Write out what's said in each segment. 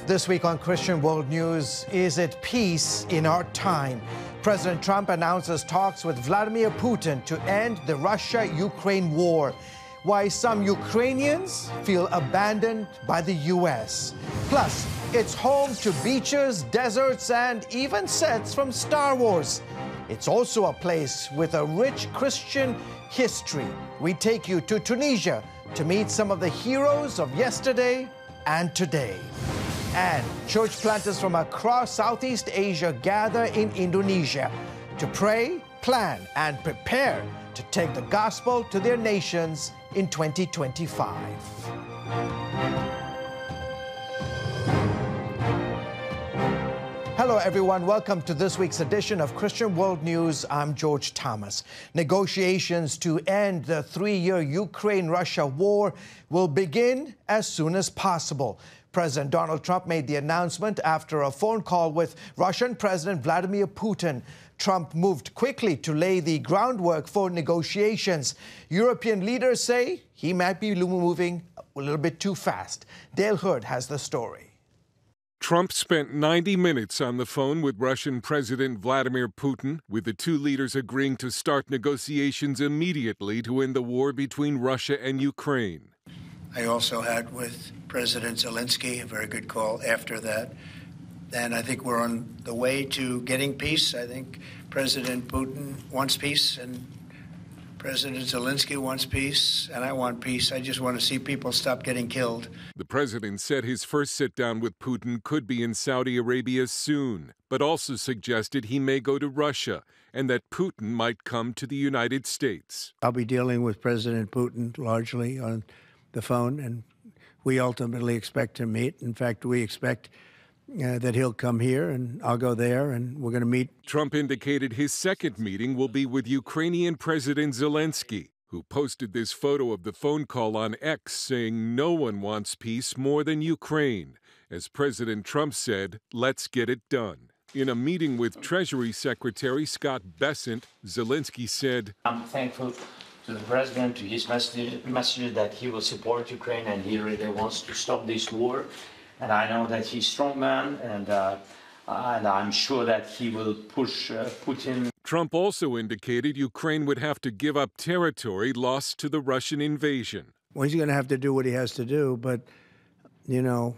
This week on Christian World News, is it peace in our time? President Trump announces talks with Vladimir Putin to end the Russia-Ukraine war. Why some Ukrainians feel abandoned by the U.S. Plus, it's home to beaches, deserts, and even sets from Star Wars. It's also a place with a rich Christian history. We take you to Tunisia to meet some of the heroes of yesterday and today. And church planters from across Southeast Asia gather in Indonesia to pray, plan, and prepare to take the gospel to their nations in 2025. Hello, everyone. Welcome to this week's edition of Christian World News. I'm George Thomas. Negotiations to end the three-year Ukraine-Russia war will begin as soon as possible. President Donald Trump made the announcement after a phone call with Russian President Vladimir Putin. Trump moved quickly to lay the groundwork for negotiations. European leaders say he might be moving a little bit too fast. Dale Hurd has the story. Trump spent 90 minutes on the phone with Russian President Vladimir Putin, with the two leaders agreeing to start negotiations immediately to end the war between Russia and Ukraine. I also had with President Zelensky a very good call after that. And I think we're on the way to getting peace. I think President Putin wants peace, and President Zelensky wants peace, and I want peace. I just want to see people stop getting killed. The president said his first sit-down with Putin could be in Saudi Arabia soon, but also suggested he may go to Russia and that Putin might come to the United States. I'll be dealing with President Putin largely on the phone, and we ultimately expect to meet. In fact, we expect that he'll come here and I'll go there and we're going to meet. Trump indicated his second meeting will be with Ukrainian President Zelensky, who posted this photo of the phone call on X saying no one wants peace more than Ukraine. As President Trump said, let's get it done. In a meeting with Treasury Secretary Scott Bessent, Zelensky said, I'm thankful to the president, to his message that he will support Ukraine and he really wants to stop this war. And I know that he's a strong man, and I'm sure that he will push Putin. Trump also indicated Ukraine would have to give up territory lost to the Russian invasion. Well, he's going to have to do what he has to do, but, you know,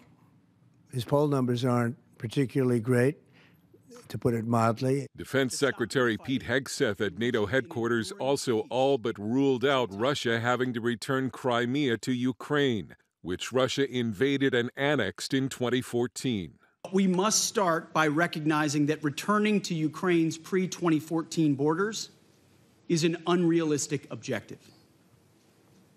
his poll numbers aren't particularly great, to put it mildly. Defense Secretary Pete Hegseth at NATO headquarters also all but ruled out Russia having to return Crimea to Ukraine, which Russia invaded and annexed in 2014. We must start by recognizing that returning to Ukraine's pre-2014 borders is an unrealistic objective.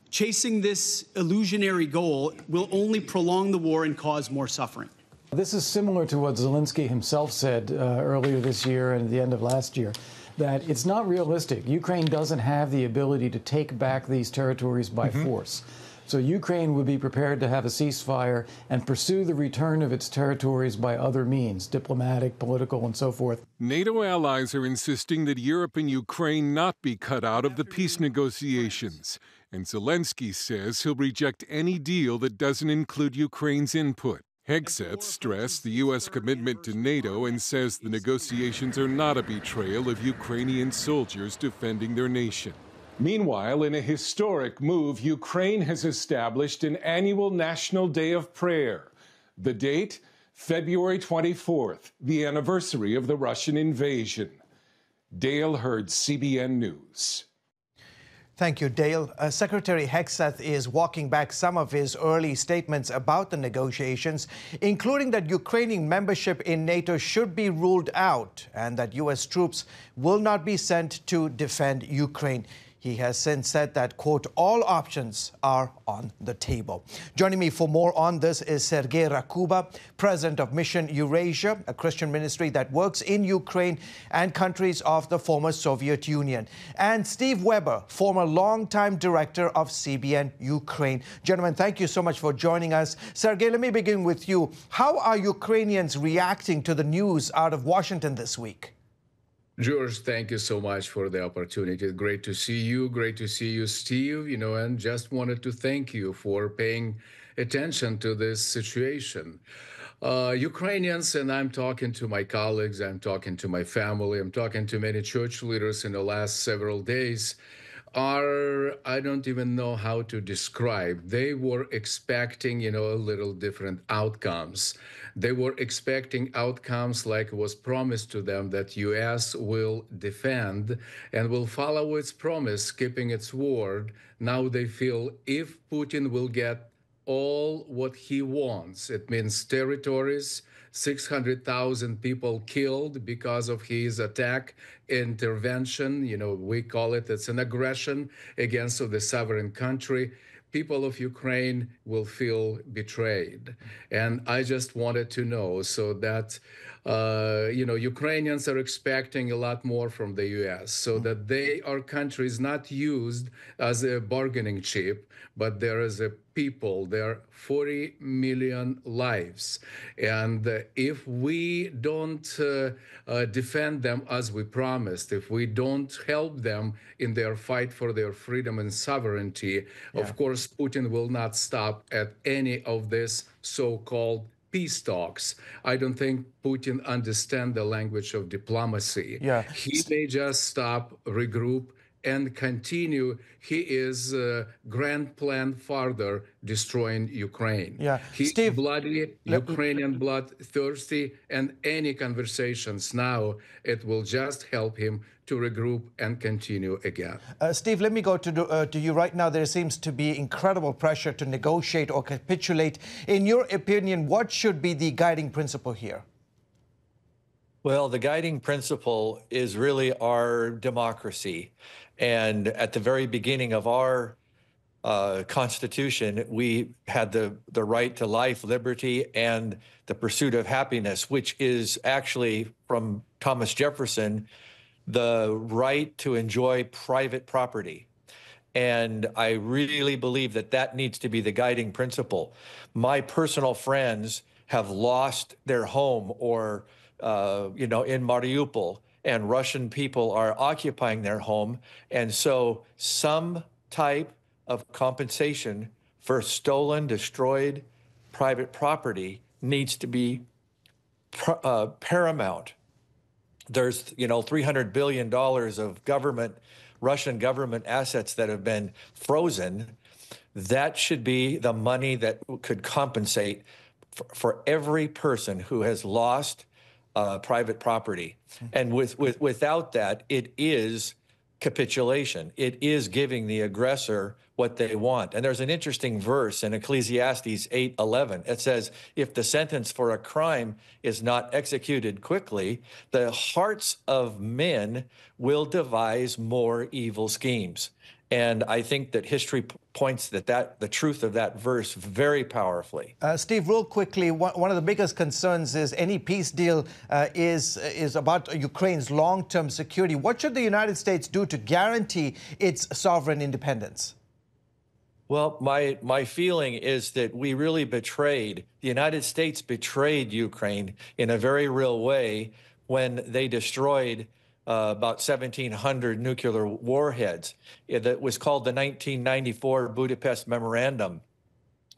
Chasing this illusionary goal will only prolong the war and cause more suffering. This is similar to what Zelensky himself said earlier this year and at the end of last year, that it's not realistic. Ukraine doesn't have the ability to take back these territories by force. So Ukraine would be prepared to have a ceasefire and pursue the return of its territories by other means, diplomatic, political, and so forth. NATO allies are insisting that Europe and Ukraine not be cut out of the peace negotiations. And Zelensky says he'll reject any deal that doesn't include Ukraine's input. Hegseth stressed the U.S. commitment to NATO and says the negotiations are not a betrayal of Ukrainian soldiers defending their nation. Meanwhile, in a historic move, Ukraine has established an annual National Day of Prayer. The date, February 24th, the anniversary of the Russian invasion. Dale Hurd, CBN News. Thank you, Dale. Secretary Hegseth is walking back some of his early statements about the negotiations, including that Ukrainian membership in NATO should be ruled out and that U.S. troops will not be sent to defend Ukraine. He has since said that, quote, all options are on the table. Joining me for more on this is Sergei Rakuba, president of Mission Eurasia, a Christian ministry that works in Ukraine and countries of the former Soviet Union, and Steve Weber, former longtime director of CBN Ukraine. Gentlemen, thank you so much for joining us. Sergei, let me begin with you. How are Ukrainians reacting to the news out of Washington this week? George, thank you so much for the opportunity. Great to see you. Great to see you, Steve. And just wanted to thank you for paying attention to this situation. Ukrainians, and I'm talking to my colleagues, I'm talking to my family, I'm talking to many church leaders in the last several days, I don't even know how to describe. They were expecting, a little different outcomes. They were expecting outcomes like was promised to them that U.S. will defend and will follow its promise, keeping its word. Now they feel if Putin will get all what he wants. It means territories, 600,000 people killed because of his attack intervention. We call it's an aggression against the sovereign country. People of Ukraine will feel betrayed. And I just wanted to know so that, Ukrainians are expecting a lot more from the U.S. so that our country is not used as a bargaining chip, but there is a people, there are 40 million lives. And if we don't defend them as we promised, if we don't help them in their fight for their freedom and sovereignty, of course, Putin will not stop at any of this so-called peace talks. I don't think Putin understands the language of diplomacy. He may just stop, regroup, and continue. He is grand plan farther destroying Ukraine. He's Steve, bloody, Ukrainian bloodthirsty, and any conversations now, it will just help him to regroup and continue again. Steve, let me go to you right now. There seems to be incredible pressure to negotiate or capitulate. In your opinion, what should be the guiding principle here? Well, the guiding principle is really our democracy. And at the very beginning of our Constitution, we had the right to life, liberty, and the pursuit of happiness, which is actually, from Thomas Jefferson, the right to enjoy private property. And I really believe that that needs to be the guiding principle. My personal friends have lost their home or, in Mariupol, and Russian people are occupying their home. And so some type of compensation for stolen, destroyed private property needs to be paramount. There's, $300 billion of Russian government assets that have been frozen. That should be the money that could compensate for every person who has lost private property. And without that, it is capitulation. It is giving the aggressor what they want. And there's an interesting verse in Ecclesiastes 8:11. It says, if the sentence for a crime is not executed quickly, the hearts of men will devise more evil schemes. And I think that history points the truth of that verse very powerfully. Steve, real quickly, one of the biggest concerns is any peace deal is about Ukraine's long-term security. What should the United States do to guarantee its sovereign independence? Well, my feeling is that we really the United States betrayed Ukraine in a very real way when they destroyed about 1,700 nuclear warheads. That was called the 1994 Budapest Memorandum.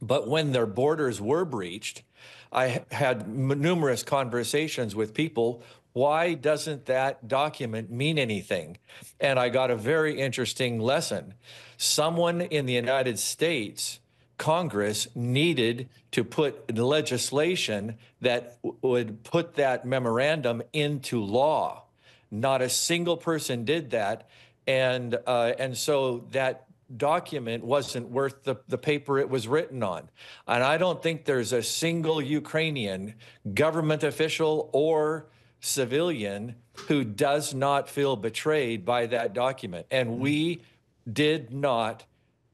But when their borders were breached, I had numerous conversations with people. Why doesn't that document mean anything? And I got a very interesting lesson. Someone in the United States Congress needed to put legislation that would put that memorandum into law. Not a single person did that, and so that document wasn't worth the paper it was written on. And I don't think there's a single Ukrainian government official or civilian who does not feel betrayed by that document. And we did not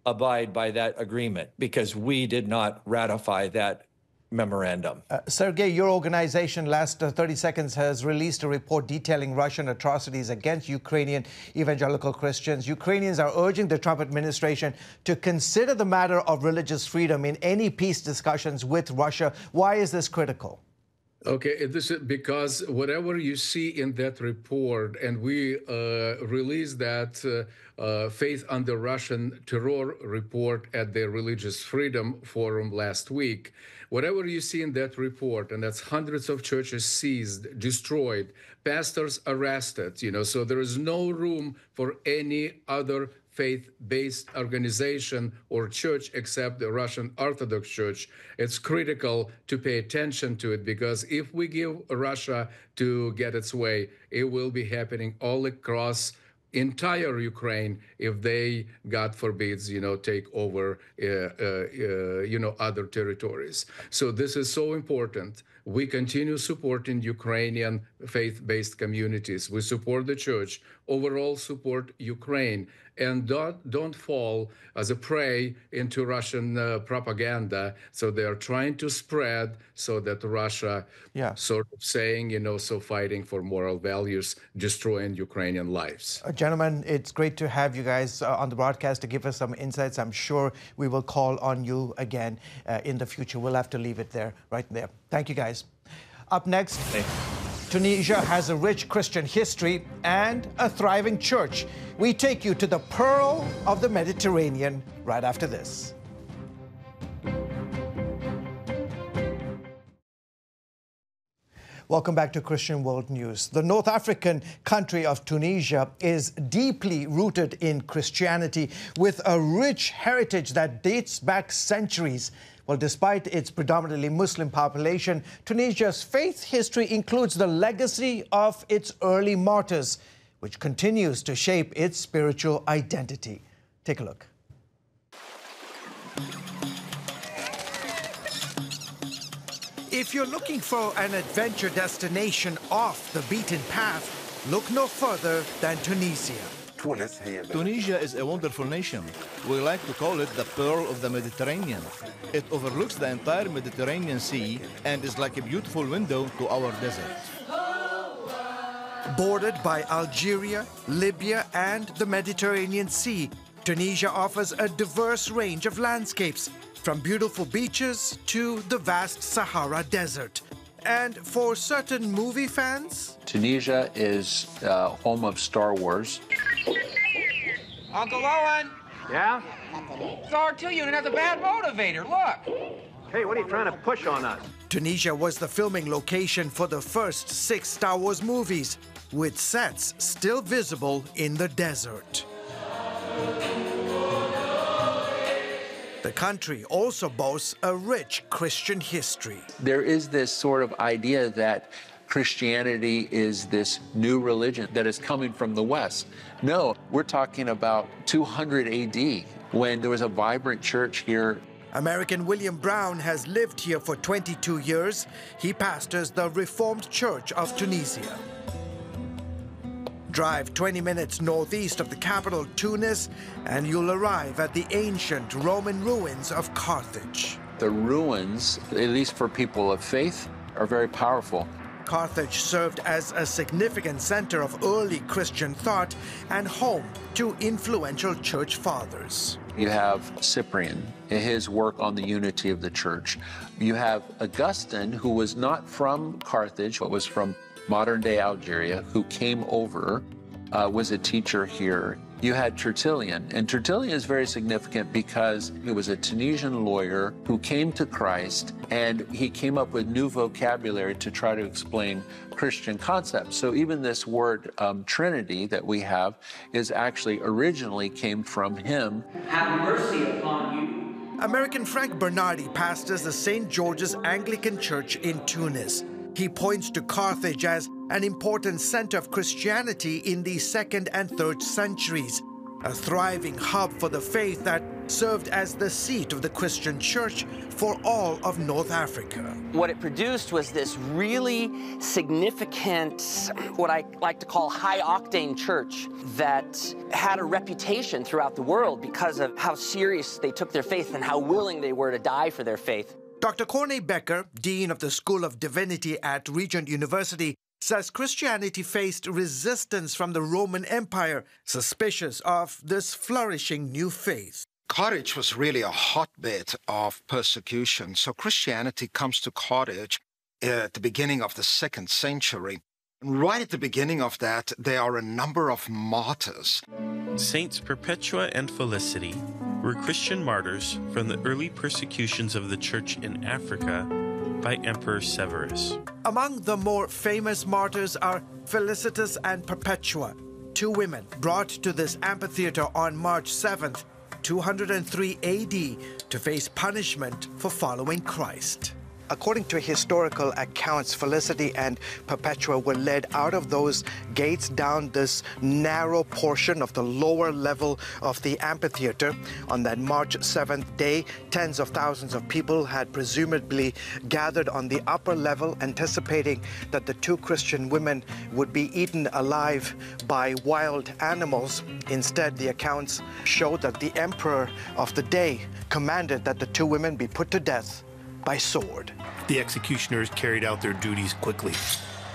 abide by that agreement because we did not ratify that memorandum. Sergei, your organization, last 30 seconds, has released a report detailing Russian atrocities against Ukrainian evangelical Christians. Ukrainians are urging the Trump administration to consider the matter of religious freedom in any peace discussions with Russia. Why is this critical? Okay, this is because whatever you see in that report, and we released that Faith Under Russian Terror report at the Religious Freedom Forum last week. Whatever you see in that report, and that's hundreds of churches seized, destroyed, pastors arrested, so there is no room for any other faith-based organization or church except the Russian Orthodox Church. It's critical to pay attention to it, because if we give Russia to get its way, it will be happening all across entire Ukraine if they, God forbids, take over, other territories. So this is so important. We continue supporting Ukrainian faith-based communities. We support the church, overall support Ukraine, and don't fall as a prey into Russian propaganda. So they are trying to spread so that Russia sort of saying, so fighting for moral values, destroying Ukrainian lives. Gentlemen, it's great to have you guys on the broadcast to give us some insights. I'm sure we will call on you again in the future. We'll have to leave it there, right there. Thank you, guys. Up next, Tunisia has a rich Christian history and a thriving church. We take you to the pearl of the Mediterranean right after this. Welcome back to Christian World News. The North African country of Tunisia is deeply rooted in Christianity, with a rich heritage that dates back centuries. Well, despite its predominantly Muslim population, Tunisia's faith history includes the legacy of its early martyrs, which continues to shape its spiritual identity. Take a look. If you're looking for an adventure destination off the beaten path, look no further than Tunisia. Tunisia is a wonderful nation. We like to call it the pearl of the Mediterranean. It overlooks the entire Mediterranean Sea and is like a beautiful window to our desert. Bordered by Algeria, Libya, and the Mediterranean Sea, Tunisia offers a diverse range of landscapes, from beautiful beaches to the vast Sahara Desert. And for certain movie fans, Tunisia is home of Star Wars. Uncle Owen! Yeah? It's R2 unit has a bad motivator, look! Hey, what are you trying to push on us? Tunisia was the filming location for the first 6 Star Wars movies, with sets still visible in the desert. The country also boasts a rich Christian history. There is this sort of idea that Christianity is this new religion that is coming from the West. No, we're talking about 200 AD, when there was a vibrant church here. American William Brown has lived here for 22 years. He pastors the Reformed Church of Tunisia. Drive 20 minutes northeast of the capital, Tunis, and you'll arrive at the ancient Roman ruins of Carthage. The ruins, at least for people of faith, are very powerful. Carthage served as a significant center of early Christian thought and home to influential church fathers. You have Cyprian, his work on the unity of the church. You have Augustine, who was not from Carthage, but was from modern-day Algeria, who came over, was a teacher here. You had Tertullian, and Tertullian is very significant because he was a Tunisian lawyer who came to Christ, and he came up with new vocabulary to try to explain Christian concepts. So even this word Trinity that we have is actually originally came from him. Have mercy upon you. American Frank Bernardi pastors the St. George's Anglican Church in Tunis. He points to Carthage as an important center of Christianity in the 2nd and 3rd centuries, a thriving hub for the faith that served as the seat of the Christian church for all of North Africa. What it produced was this really significant, what I like to call high-octane church that had a reputation throughout the world because of how serious they took their faith and how willing they were to die for their faith. Dr. Corney Becker, Dean of the School of Divinity at Regent University, says Christianity faced resistance from the Roman Empire, suspicious of this flourishing new faith. Carthage was really a hotbed of persecution, so Christianity comes to Carthage at the beginning of the 2nd century. And right at the beginning of that, there are a number of martyrs. Saints Perpetua and Felicity were Christian martyrs from the early persecutions of the Church in Africa by Emperor Severus. Among the more famous martyrs are Felicitas and Perpetua, 2 women brought to this amphitheater on March 7th, 203 AD, to face punishment for following Christ. According to historical accounts, Felicity and Perpetua were led out of those gates down this narrow portion of the lower level of the amphitheater. On that March 7th day, tens of thousands of people had presumably gathered on the upper level, anticipating that the 2 Christian women would be eaten alive by wild animals. Instead, the accounts show that the emperor of the day commanded that the 2 women be put to death by sword. The executioners carried out their duties quickly,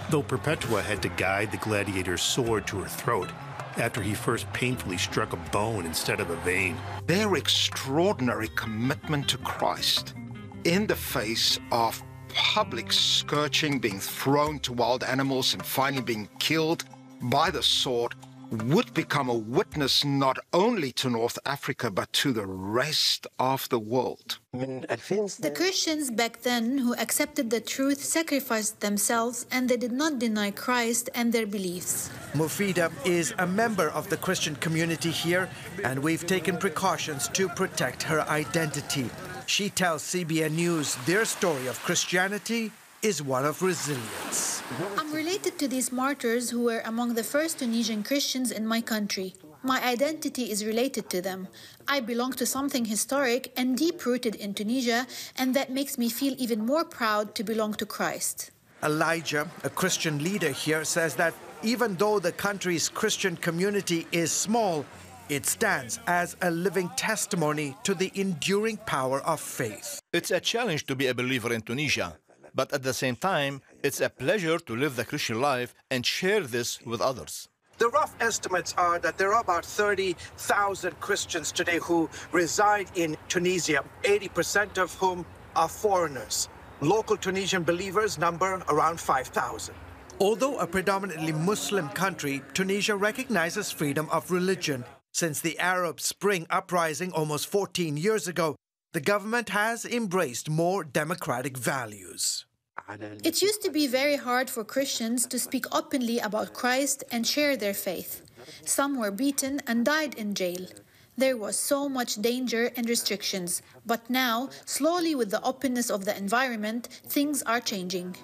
though Perpetua had to guide the gladiator's sword to her throat after he first painfully struck a bone instead of a vein. Their extraordinary commitment to Christ in the face of public scourging, being thrown to wild animals and finally being killed by the sword, would become a witness not only to North Africa, but to the rest of the world. The Christians back then who accepted the truth sacrificed themselves, and they did not deny Christ and their beliefs. Mufida is a member of the Christian community here, and we've taken precautions to protect her identity. She tells CBN News their story of Christianity is one of resilience. I'm related to these martyrs who were among the first Tunisian Christians in my country. My identity is related to them. I belong to something historic and deep-rooted in Tunisia, and that makes me feel even more proud to belong to Christ. Elijah, a Christian leader here, says that even though the country's Christian community is small, it stands as a living testimony to the enduring power of faith. It's a challenge to be a believer in Tunisia, but at the same time, it's a pleasure to live the Christian life and share this with others. The rough estimates are that there are about 30,000 Christians today who reside in Tunisia, 80% of whom are foreigners. Local Tunisian believers number around 5,000. Although a predominantly Muslim country, Tunisia recognizes freedom of religion. Since the Arab Spring uprising almost 14 years ago, the government has embraced more democratic values. It used to be very hard for Christians to speak openly about Christ and share their faith. Some were beaten and died in jail. There was so much danger and restrictions, but now, slowly with the openness of the environment, things are changing.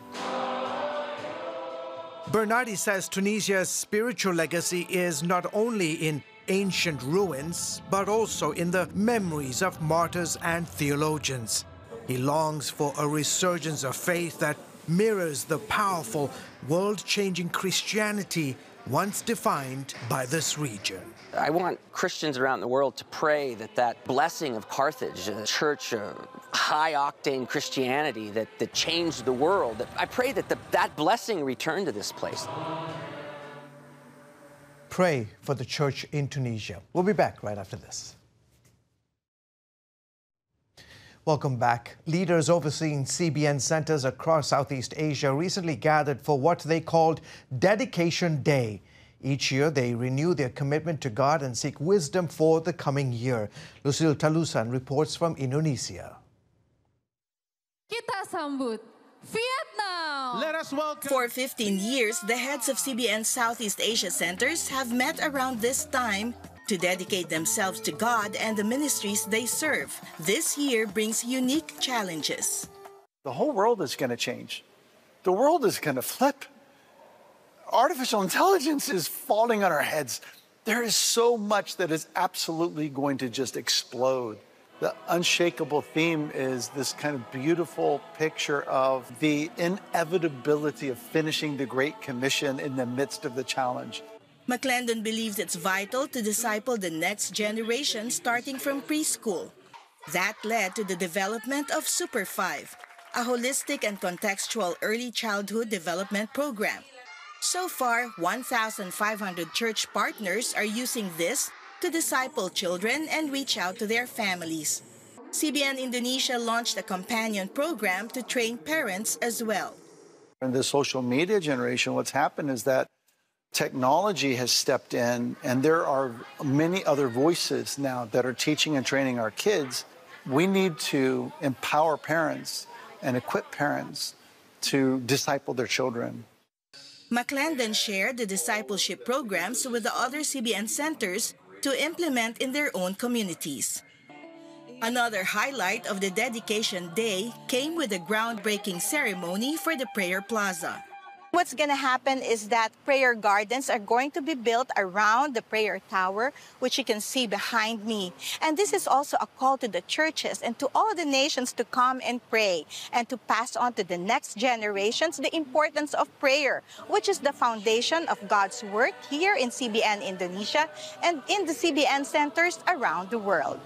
Bernardi says Tunisia's spiritual legacy is not only in ancient ruins, but also in the memories of martyrs and theologians. He longs for a resurgence of faith that mirrors the powerful, world-changing Christianity once defined by this region. I want Christians around the world to pray that that blessing of Carthage, a church of high-octane Christianity that changed the world, I pray that that blessing return to this place. Pray for the church in Tunisia. We'll be back right after this. Welcome back. Leaders overseeing CBN centers across Southeast Asia recently gathered for what they called Dedication Day. Each year, they renew their commitment to God and seek wisdom for the coming year. Lucille Talusan reports from Indonesia. Kita sambut Vietnam! Let us welcome. For 15 years, the heads of CBN Southeast Asia centers have met around this time to dedicate themselves to God and the ministries they serve. This year brings unique challenges. The whole world is going to change. The world is going to flip. Artificial intelligence is falling on our heads. There is so much that is absolutely going to just explode. The unshakable theme is this kind of beautiful picture of the inevitability of finishing the Great Commission in the midst of the challenge. McClendon believes it's vital to disciple the next generation starting from preschool. That led to the development of Super 5, a holistic and contextual early childhood development program. So far, 1,500 church partners are using this to disciple children and reach out to their families. CBN Indonesia launched a companion program to train parents as well. In the social media generation, what's happened is that technology has stepped in, and there are many other voices now that are teaching and training our kids. We need to empower parents and equip parents to disciple their children. McClendon shared the discipleship programs with the other CBN centers to implement in their own communities. Another highlight of the dedication day came with a groundbreaking ceremony for the Prayer Plaza. What's going to happen is that prayer gardens are going to be built around the prayer tower, which you can see behind me. And this is also a call to the churches and to all the nations to come and pray and to pass on to the next generations the importance of prayer, which is the foundation of God's work here in CBN Indonesia and in the CBN centers around the world.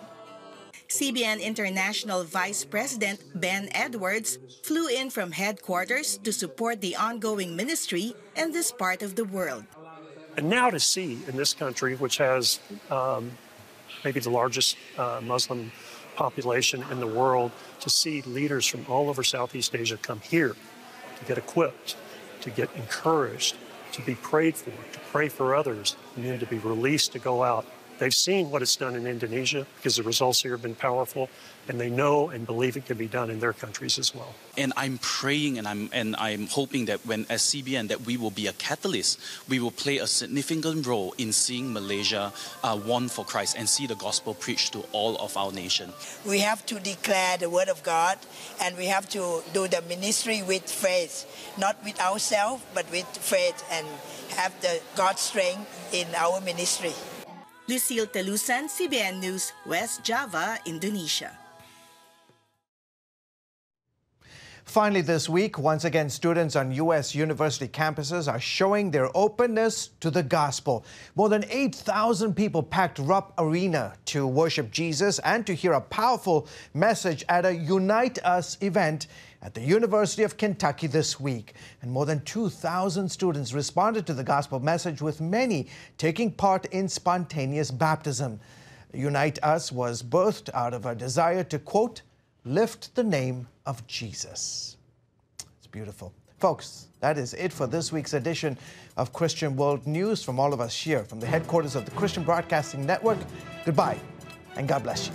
CBN International Vice President Ben Edwards flew in from headquarters to support the ongoing ministry in this part of the world. And now to see in this country, which has maybe the largest Muslim population in the world, to see leaders from all over Southeast Asia come here to get equipped, to get encouraged, to be prayed for, to pray for others, and then to be released to go out. They've seen what it's done in Indonesia because the results here have been powerful, and they know and believe it can be done in their countries as well. And I'm praying and I'm hoping that when as CBN that we will be a catalyst, we will play a significant role in seeing Malaysia won for Christ and see the gospel preached to all of our nation. We have to declare the word of God, and we have to do the ministry with faith, not with ourselves, but with faith, and have the God's strength in our ministry. Lucille Telusan, CBN News, West Java, Indonesia. Finally this week, once again, students on U.S. university campuses are showing their openness to the gospel. More than 8,000 people packed Rupp Arena to worship Jesus and to hear a powerful message at a Unite Us event at the University of Kentucky this week. And more than 2,000 students responded to the gospel message, with many taking part in spontaneous baptism. Unite Us was birthed out of a desire to, quote, lift the name of Jesus. It's beautiful. Folks, that is it for this week's edition of Christian World News. From all of us here from the headquarters of the Christian Broadcasting Network, goodbye and God bless you.